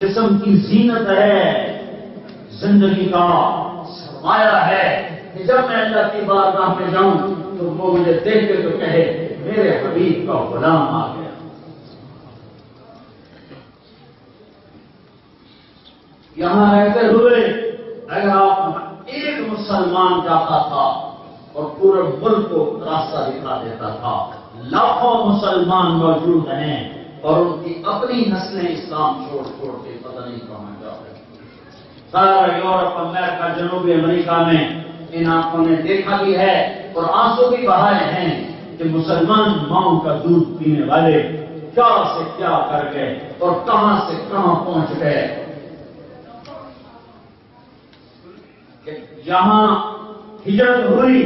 جسم کی زینت ہے، زندگی کا سرمایہ ہے کہ جب میں اللہ کی بارگاہ میں جاؤں تو وہ مجھے دیکھ کے تو کہے میرے حبیب کا غلام آ گیا۔ یہاں رہتے ہوئے اگر آپ ایک مسلمان جاتا تھا اور پورے ملک کو راستہ دکھا دیتا تھا، لاکھوں مسلمان موجود ہیں اور ان کی اپنی نسلیں اسلام چھوڑ کے پتہ نہیں کہاں جا رہی۔ سارا یورپ، امریکہ، جنوبی امریکہ میں ان آنکھوں نے دیکھا بھی ہے اور آنسو بھی بہائے ہیں کہ مسلمان ماؤں کا دودھ پینے والے کیا سے کیا کر گئے اور کہاں سے کہاں پہنچ گئے۔ یہاں ہجرت ہوئی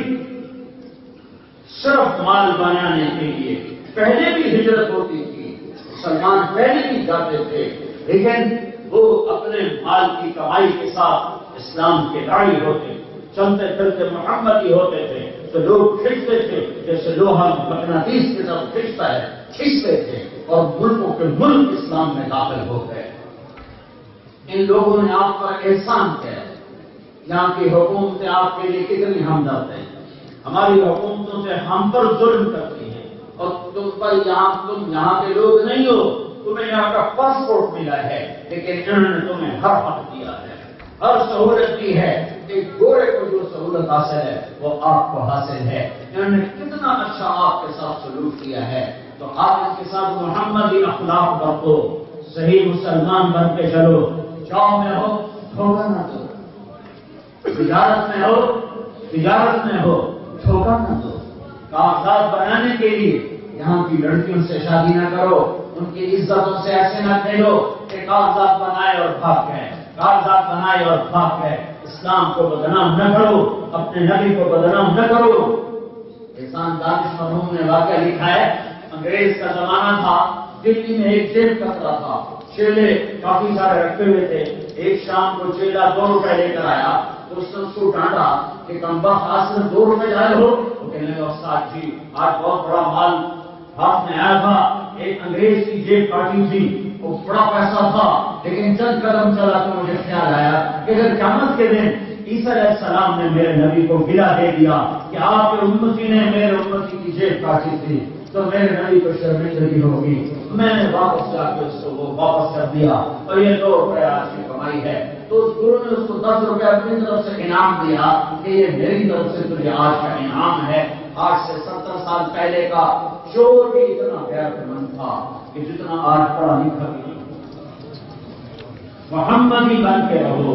صرف مال بنانے کے لیے، پہلے بھی ہجرت ہوتی تھی، مسلمان پہلے بھی جاتے تھے، لیکن وہ اپنے مال کی کمائی کے ساتھ اسلام کے داعی ہوتے، چلتے چلتے محمدی ہوتے تھے تو لوگ کھینچتے تھے جیسے لوہا مقناطیس کی طرف کھینچتا ہے، کھینچتے تھے اور ملکوں کے ملک اسلام میں داخل ہو گئے۔ ان لوگوں نے آپ پر احسان کیا، یہاں کی حکومتیں آپ کے لیے کتنی ہمدرد ہیں۔ ہماری حکومتوں سے ہم پر ظلم کرتی ہیں اور تم یہاں کے لوگ نہیں ہو، تمہیں یہاں کا پاسپورٹ ملا ہے، لیکن انہوں نے تمہیں ہر حق دیا ہے، ہر سہولت دی ہے۔ ایک گورے کو جو سہولت حاصل ہے وہ آپ کو حاصل ہے۔ انہوں نے کتنا اچھا آپ کے ساتھ سلوک کیا ہے، تو آپ ان کے ساتھ محمدی اخلاق برتو، صحیح مسلمان بن کے چلو۔ جاب میں ہو دھوکہ نہ دو، تجارت میں ہو دھوکہ نہ دو، کاغذات بنانے کے لیے یہاں کی لڑکیوں سے شادی نہ کرو، ان کی عزتوں سے ایسے نہ کھیلو کہ کاغذات بنائے اور بھاگ گئے۔ اسلام کو بدنام نہ کرو، اپنے نبی کو بدنام نہ کرو۔ احسان دانش مرحوم نے واقعہ لکھا ہے، انگریز کا زمانہ تھا، دلی میں ایک جیب کترا تھا، چیلے کافی سارے رکھے ہوئے تھے۔ ایک شام کو چیلا 2 روپے لے کر آیا تو اس نے اس کو ڈانٹا کہ کمبخت آج سے 2 روپے لائے ہو؟ وہ کہنے لگا استاد جی آج بہت بڑا مال ہاتھ میں آیا تھا، ایک انگریز کی جیب کاٹی تھی، وہ بڑا پیسہ تھا، لیکن چند قدم چلا تو مجھے خیال آیا کہ اگر قیامت کے دن عیسیٰ علیہ السلام نے میرے نبی کو گلا دے دیا کہ آپ کے امتی نے میرے امتی کی جیب کاٹی تھی تو میرے نبی کو شرمندگی ہوگی۔ میں نے واپس جا کے اس کو وہ واپس کر دیا اور یہ 2 روپے آج کی کمائی ہے۔ تو اس گرو نے اس کو 10 روپے اپنی طرف سے انعام دیا کہ یہ میری طرف سے تجھے آج کا انعام ہے۔ آج سے 70 سال پہلے کا چور بھی اتنا غیرت مند تھا کہ جتنا آج پڑھا لکھا بھی نہیں۔ محمدی بن کے رہو۔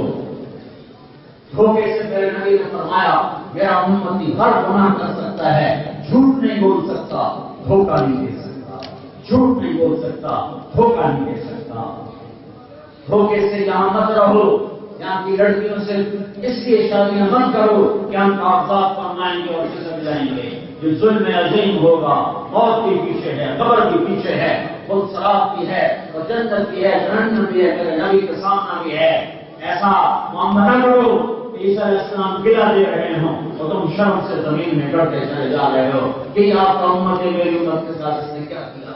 دھوکے سے میرے نبی نے فرمایا میرا امتی ہر گناہ کر سکتا ہے، جھوٹ نہیں بول سکتا، دھوکہ نہیں دے سکتا، جھوٹ نہیں بول سکتا، دھوکہ نہیں دے سکتا۔ دھوکے سے یہاں مت رہو، یہاں کی لڑکیوں سے اس لیے شادیاں مت کرو کہ ہم کاغذات فرمائیں گے اور کسک جائیں گے۔ جو ظلم عظیم ہوگا، موت کے پیچھے ہے، قبر کے پیچھے ہے، خود سراب کی ہے اور جنت کی ہے، جہنم بھی ہے، میرے نبی کا سامنا بھی ہے۔ ایسا معاملہ نہ کرو کہ عیسیٰ علیہ السلام گلا دے رہے ہوں اور تم شرم سے زمین میں گڑتے چلے جا رہے ہو کہ آپ کا امت ہے، میری امت کے ساتھ اس نے کیا کیا۔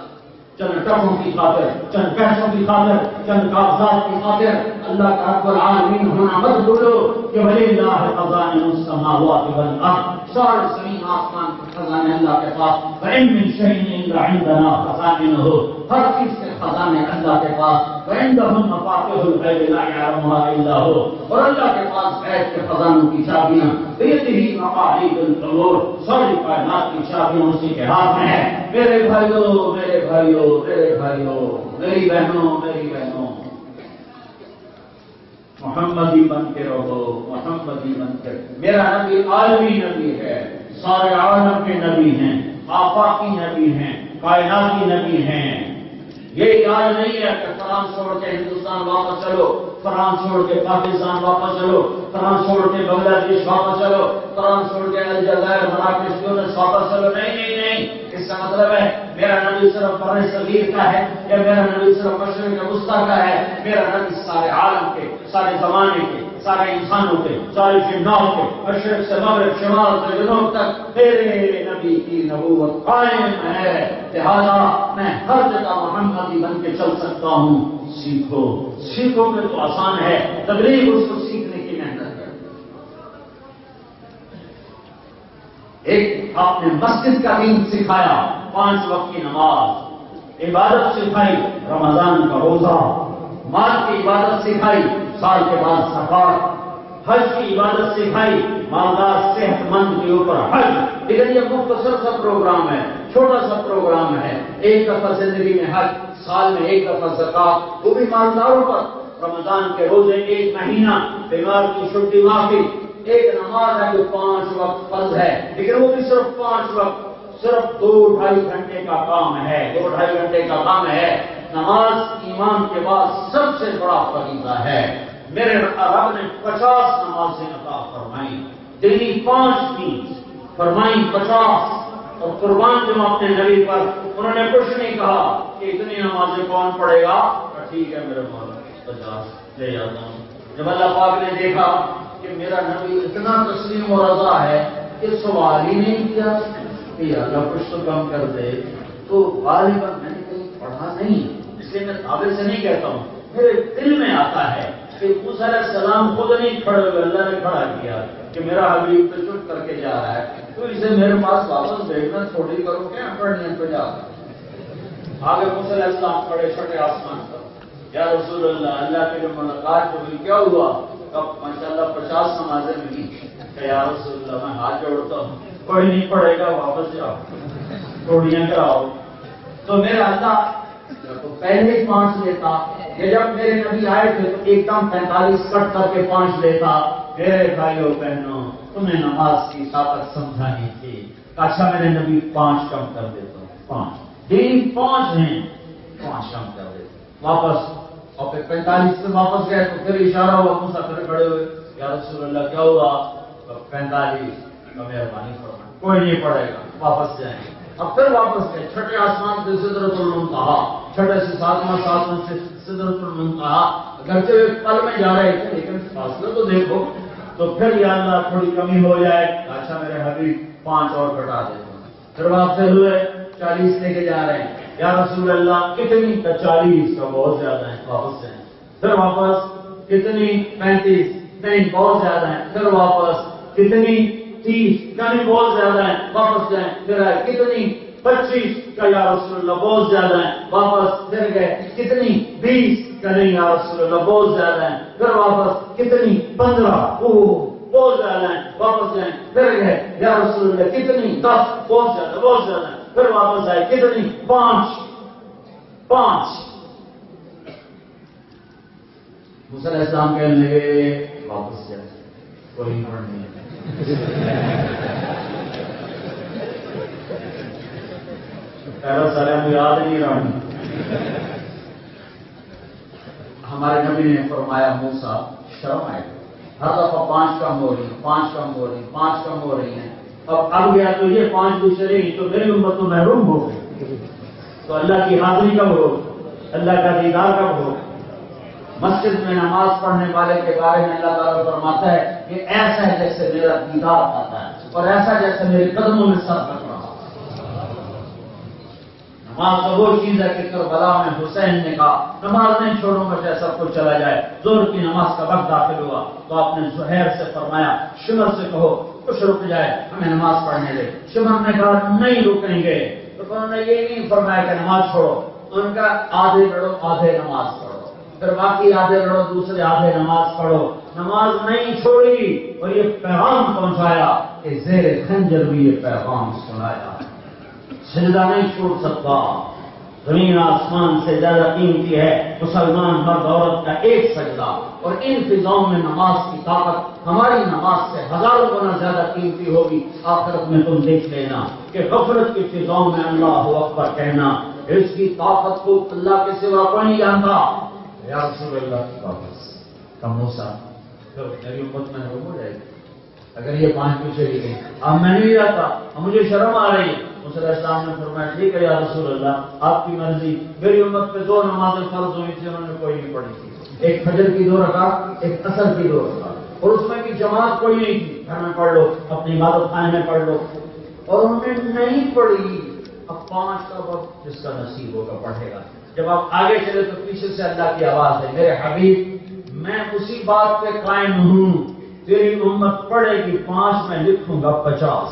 چند ٹکوں کی خاطر، چند پیسوں کی خاطر، چند کاغذات کی خاطر اللہ کا رب العالمین ہونا مت بھولو کہ وَلِلَّهِ خَزَائِنُ السَّمَاوَاتِ وَالْأَرْضِ، سارے زمین آسمان کے خزانے اللہ کے پاس۔ وَإِن مِّن شَيْءٍ إِلَّا عِندَنَا خَزَائِنُهُ، ہر چیز کے خزانے اللہ کے پاس۔ وَعِندَهُ مَفَاتِحُ الْغَيْبِ لَا يَعْلَمُهَا إِلَّا هُوَ، اور اللہ کے پاس غیب کے خزانوں کی چابیاں۔ بِيَدِهِ مَقَالِيدُ الْأُمُورِ، ساری کائنات کی چابیاں اسی کے ہاتھ میں ہیں۔ میرے بھائیو، میرے بھائیو، میرے بھائیو، میری بہنوں، میری بہنوں، محمدی بن کے رہو، محمدی بن کے۔ میرا نبی عالمی نبی ہے، سارے عالم کے نبی ہیں، آفاقی نبی ہیں، کائناتی نبی ہیں۔ یہ یاد نہیں ہے کہ فرانس چھوڑ کے ہندوستان واپس چلو، فرانس چھوڑ کے پاکستان واپس چلو، فرانس چھوڑ کے بنگلہ دیش واپس چلو، فرانس چھوڑ کے الجزائر، مراکش، تونس واپس چلو۔ نہیں نہیں نہیں، اس کا مطلب ہے میرا نبی صرف بر صغیر کا ہے یا میرا نبی صرف مشرق وسطیٰ کا ہے۔ میرا نبی سارے عالم کے، سارے زمانے کے، سارے انسانوں کے، سارے جنات کے، مشرق سے مغرب، شمال سے جنوب تک میرے نبی کی نبوت قائم ہے۔ لہذا میں ہر جگہ محمدی بن کے چل سکتا ہوں، سیکھو، سیکھو گے تو آسان ہے، تبلیغ اس کو سیکھنے کی محنت ہے۔ ایک آپ نے مسجد کا دین سکھایا، 5 وقت کی نماز، عبادت سکھائی، رمضان کا روزہ، مال کی عبادت سکھائی، سال کے بعد زکات، حج کی عبادت سکھائی، مالدار صحت مند کے اوپر حج۔ لیکن یہ مختصر سا پروگرام ہے، چھوٹا سا پروگرام ہے، ایک دفعہ زندگی میں حج، سال میں ایک دفعہ زکات، وہ بھی مالداروں پر، رمضان کے روزے، 1 مہینہ، بیمار کی چھٹی معافی، ایک نماز ہے جو 5 وقت فرض ہے، لیکن وہ بھی صرف 5 وقت، صرف 2-2.5 گھنٹے کا کام ہے، 2-2.5 گھنٹے کا کام ہے۔ نماز ایمان کے بعد سب سے بڑا فریضہ ہے۔ میرے رب نے 50 نمازیں عطا فرمائی، دینی 5 کی فرمائی 50، اور قربان جو اپنے نبی پر، انہوں نے کچھ نہیں کہا کہ اتنی نمازیں کون پڑھے گا، ٹھیک ہے میرے مولا 50 لے جاتا ہوں۔ جب اللہ پاک نے دیکھا کہ میرا نبی اتنا تسلیم و رضا ہے کہ سوال ہی نہیں کیا کہ اللہ کچھ تو کم کر دے، تو غالباً میں نے کہیں پڑھا نہیں، اس لیے میں دعوے سے نہیں کہتا ہوں، میرے دل میں آتا ہے کہ موسیٰ علیہ السلام خود نہیں کھڑے ہوئے، اللہ نے کھڑا کیا کہ میرا حبیب تو چپ کر کے جا رہا ہے، تو اسے میرے پاس واپس بھیجنا تھوڑی کرو، کیا پڑھنی ہے تو جا۔ آگے موسیٰ علیہ السلام کھڑے چھٹے آسمان پر، یا رسول اللہ، اللہ کی جو ملاقات جو ہوئی کیا ہوا؟ اب ماشاءاللہ 50 نمازیں ملی کہ یا رسول اللہ میں ہاتھ جوڑتا ہوں، کوئی نہیں پڑے گا، واپس جاؤ، توڑیاں کراؤ۔ تو میرا اللہ تو پہلے 5 لیتا، یہ جب میرے نبی آئے تھے تو ایک دم 45 کٹ کر کے 5 لیتا۔ میرے بھائیوں بہنوں، تمہیں نماز کی طاقت سمجھانی تھی، اچھا میرے نبی 5 کم کر دیتا ہوں، 5 دین 5 ہیں، 5 کم کر دیتا واپس، اور پھر 45 سے واپس گئے تو پھر اشارہ ہوا، موسیٰ پھر کھڑے ہوئے، یا رسول اللہ کیا ہوا؟ 45 کا مہربانی فرمائیں، کوئی نہیں پڑے گا، واپس جائیں۔ اب پھر واپس گئے، چھٹے آسمان سے سدرۃ المنتہا، چھٹے سے 7واں سے سدرۃ المنتہا، اگرچہ ایک پل میں جا رہے تھے لیکن فاصلہ تو دیکھو۔ تو پھر یا اللہ تھوڑی کمی ہو جائے، اچھا میرے حبیب 5 اور گھٹا دیتا ہوں۔ پھر واپس ہوئے 40 لے کے جا رہے ہیں، یا رسول اللہ کتنی؟ 40 کا بہت زیادہ ہے، واپس جائیں۔ پھر واپس کتنی؟ 35، نہیں بہت زیادہ ہے، پھر واپس کتنی؟ 30 کا نہیں بہت زیادہ ہے، واپس جائیں۔ پھر آئے کتنی؟ 25 کا، یا رسول اللہ بہت زیادہ ہے، واپس پھر گئے کتنی؟ 20 کا، نہیں یا رسول اللہ بہت زیادہ ہے، پھر واپس کتنی؟ 15، بہت زیادہ ہے، واپس جائیں۔ پھر گئے یا رسول اللہ کتنی؟ 10، بہت زیادہ ہے، پھر واپس آئے کتنی؟ 5۔ موسیٰ علیہ السلام کہنے لگے واپس جائے، کوئی پڑھنے نہیں۔ پہلا سارے ہم یاد نہیں رہا۔ ہمارے نبی نے فرمایا موسیٰ شرم آئے، ہر دفعہ 5 کم ہو رہی ہیں، 5 کم ہو رہی ہیں، 5 کم ہو رہی ہیں، اب گیا تو یہ 5 بھی چلے گی تو میری امت تو محروم ہو گئی، تو اللہ کی حاضری کب ہو؟ اللہ کا دیدار کب ہو؟ مسجد میں نماز پڑھنے والے کے بارے میں اللہ تعالیٰ فرماتا ہے کہ ایسا ہے جیسے میرا دیدار آتا ہے، اور ایسا جیسے میرے قدموں میں سر رکھ رہا۔ نماز تو وہ چیز ہے کہ کربلا میں حسین نے کہا نماز نہیں چھوڑوں گا چاہے سب کچھ چلا جائے۔ ظہر کی نماز کا وقت داخل ہوا تو آپ نے زہیر سے فرمایا شمر سے کہو کچھ رک جائے، ہمیں نماز پڑھنے دے۔ شمر نے کہا نہیں رکیں گے، تو انہوں نے یہ نہیں فرمایا کہ نماز چھوڑو، ان کا آدھے لڑو آدھے نماز پڑھو، پھر باقی آدھے لڑو دوسرے آدھے نماز پڑھو۔ نماز نہیں چھوڑی اور یہ پیغام پہنچایا کہ زیر خنجر بھی یہ پیغام سنایا، سجدہ نہیں چھوڑ سکتا۔ زمین آسمان سے زیادہ قیمتی ہے مسلمان مرد عورت کا ایک سجدہ، اور ان فضاؤں میں نماز کی طاقت ہماری نماز سے ہزاروں گنا زیادہ قیمتی ہوگی۔ آخرت میں تم دیکھ لینا کہ غفلت کی فضاؤں میں اللہ اکبر کہنا، اس کی طاقت کو اللہ کے سوا کوئی نہیں جانتا۔ یا رسول اللہ کی طاقت کا موسیٰ تو میری امت میں ہو جائے گی اگر یہ 5 پیچھے ہی گئی، اب میں نہیں جاتا، اب مجھے شرم آ رہی ہے۔ موسیٰ علیہ السلام نے فرمایا ٹھیک ہے یا رسول اللہ آپ کی مرضی۔ میری امت پہ 2 نمازیں فرض ہوئی تھی، انہوں نے کوئی نہیں پڑھی تھی، ایک فجر کی 2 رکعت، ایک عصر کی 2 رکعت، اور اس میں بھی جماعت کوئی نہیں تھی، گھر میں پڑھ لو، اپنی عبادت خانے میں پڑھ لو، اور انہوں نے نہیں پڑھی۔ اب 5 کا وقت جس کا نصیب ہوگا پڑھے گا۔ جب آپ آگے چلے تو پیچھے سے اللہ کی آواز ہے، میرے حبیب میں اسی بات پہ قائم ہوں، تیری امت پڑھے گی 5 میں لکھوں گا 50۔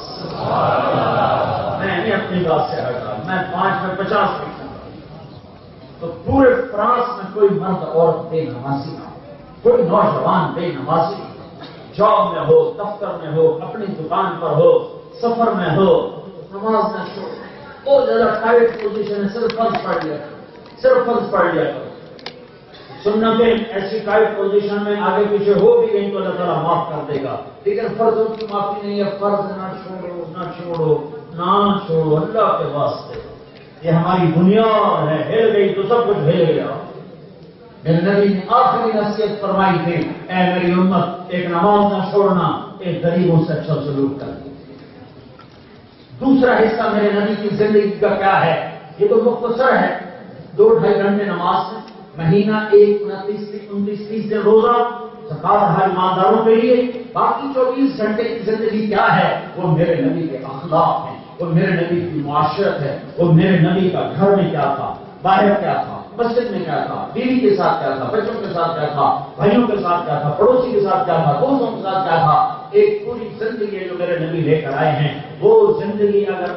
میں نہیں اپنی بات سے ہٹا، میں 5 میں 50 لکھوں گا۔ تو پورے فرانس میں کوئی مرد عورت بے نمازی نہ ہو، کوئی نوجوان بے نمازی نہ ہو، جاب میں ہو، دفتر میں ہو، اپنی دکان پر ہو، سفر میں ہو، نماز نہ چھوڑ۔ بہت زیادہ ٹائٹ پوزیشن ہے، صرف فرض پڑھ لیا کرو، صرف فرض پڑھ لیا کرو۔ سنتیں ایسی ٹائٹ پوزیشن میں آگے پیچھے ہو بھی گئی تو اللہ تعالیٰ معاف کر دے گا، لیکن فرضوں کی معافی نہیں ہے۔ فرض نہ چھوڑو، نہ چھوڑو، نہ چھوڑو، اللہ کے واسطے۔ یہ ہماری بنیاد ہے، ہل گئی تو سب کچھ ہل گیا۔ میرے نبی نے آخری نصیحت فرمائی تھی، اے میری امت، ایک نماز نہ چھوڑنا، ایک غریبوں سے اچھا سلوک کرنا۔ دوسرا حصہ میرے نبی کی زندگی کا کیا ہے؟ یہ تو مختصر ہے، 2-2.5 گھنٹے نماز ہے، مہینہ 29-30 دن روزہ، زکات ہر مالداروں کے لیے، باقی 24 گھنٹے کی زندگی کیا ہے؟ وہ میرے نبی کے اخلاق ہیں، وہ میرے نبی کی معاشرت ہے، وہ میرے نبی کا گھر میں کیا تھا، باہر کیا تھا، مسجد میں کیا تھا، بیوی کے ساتھ کیا تھا، بچوں کے ساتھ کیا تھا، بھائیوں کے ساتھ کیا تھا، پڑوسی کے ساتھ کیا تھا، دوستوں کے ساتھ کیا تھا۔ ایک پوری زندگی جو میرے نبی لے کر آئے ہیں، وہ زندگی اگر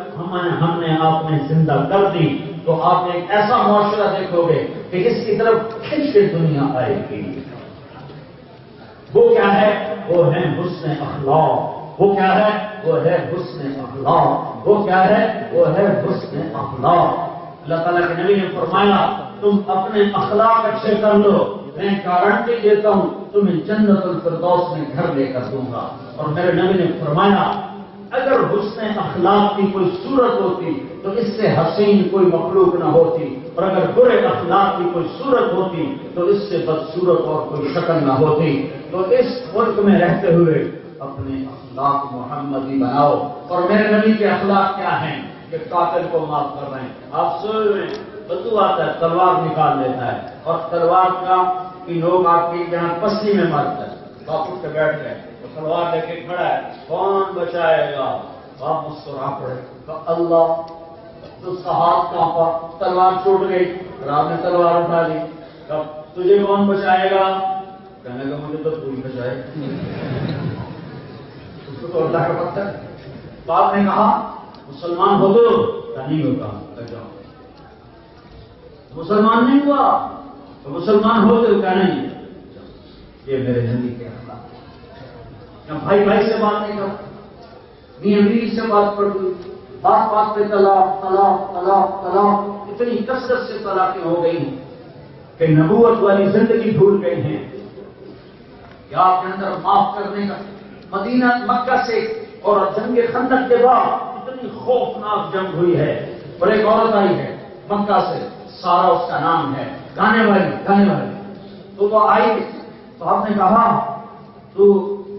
ہم نے آپ نے زندہ کر دی تو آپ ایک ایسا معاشرہ دیکھو گے کہ اس کی طرف کھنچ کے دنیا آئے گی۔ وہ کیا ہے؟ وہ ہے حسن اخلاق۔ وہ کیا ہے؟ وہ ہے حسن اخلاق۔ وہ کیا ہے؟ وہ ہے حسن اخلاق۔ اللہ تعالیٰ کے نبی نے فرمایا، تم اپنے اخلاق اچھے کر لو، میں گارنٹی دیتا ہوں تمہیں جنت الفردوس میں گھر لے کر دوں گا۔ اور میرے نبی نے فرمایا، اگر حسن اخلاق کی کوئی صورت ہوتی تو اس سے حسین کوئی مخلوق نہ ہوتی، اور اگر برے اخلاق کی کوئی صورت ہوتی تو اس سے بدصورت اور کوئی شکل نہ ہوتی۔ تو اس ملک میں رہتے ہوئے اپنے اخلاق محمدی بناؤ۔ اور میرے نبی کے اخلاق کیا ہیں؟ کہ قاتل کو معاف کر رہے ہیں، آپ سوچ رہے ہیں، بدو آتا ہے تلوار نکال لیتا ہے، اور تلوار کا کہ لوگ آپ کی یہاں پسلی میں مارتا ہے، آپ اٹھ کے بیٹھ گئے، وہ تلوار لے کے کھڑا ہے، کون بچائے گا؟ آپ مسکرا پڑے تو اللہ، تو اس کا ہاتھ کانپا، تلوار چھوٹ گئی، اور آپ نے تلوار اٹھا لی، تب تجھے کون بچائے گا؟ کہنے لگا مجھے تو کوئی بچائے، اس کو تو اللہ کا پتہ ہے۔ تو آپ نے کہا مسلمان ہو تو نہیں ہوتا، جاؤ مسلمان نہیں ہوا تو مسلمان ہو تو کیا نہیں؟ یہ میرے نبی کے اخلاق۔ بھائی بھائی سے بات نہیں کرتا، میاں بیوی سے بات کرتی، بات بات پہ طلاق طلاق طلاق طلاق، اتنی کثرت سے طلاقیں ہو گئی ہیں کہ نبوت والی زندگی بھول گئی ہیں کہ آپ کے اندر معاف کرنے کا۔ مدینہ مکہ سے اور جنگ خندق کے بعد اتنی خوفناک جنگ ہوئی ہے، اور ایک عورت آئی ہے مکہ سے، سارا اس کا نام ہے، گانے والی تو آئی، تو آپ نے کہا تو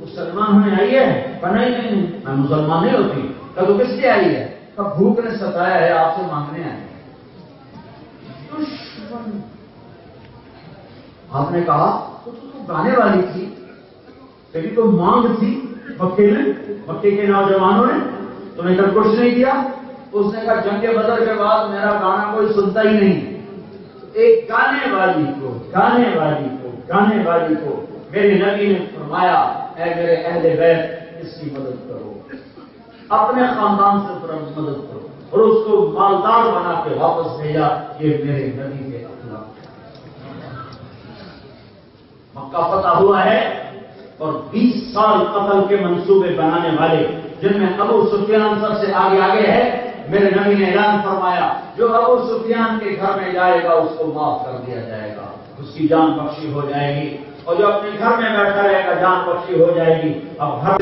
مسلمان ہونے آئی ہے؟ کہ نہیں میں مسلمان نہیں ہوتی۔ کہ تو کس لیے آئی ہے؟ کہ بھوک نے ستایا ہے، آپ سے مانگنے آئی۔ آپ نے کہا تو گانے والی تھی، لیکن تو مانگ تھی مکے کے نوجوانوں نے تمہیں کب کچھ نہیں کیا؟ اس نے کہا جنگ بدر کے بعد میرا گانا کوئی سنتا ہی نہیں۔ ایک گانے والی کو میرے نبی نے فرمایا، اے میرے اہل بیت اس کی مدد کرو، اپنے خاندان سے مدد کرو، اور اس کو مالدار بنا کے واپس بھیجا۔ یہ میرے نبی کے اخلاق۔ مکہ فتح ہوا ہے اور 20 سال قتل کے منصوبے بنانے والے، جن میں ابو سفیان سب سے آگے ہے، میرے نبی نے اعلان فرمایا، جو ابو سفیان کے گھر میں جائے گا اس کو معاف کر دیا جائے گا، اس کی جان بخشی ہو جائے گی، اور جو اپنے گھر میں بیٹھا رہے گا جان بخشی ہو جائے گی۔ اب گھر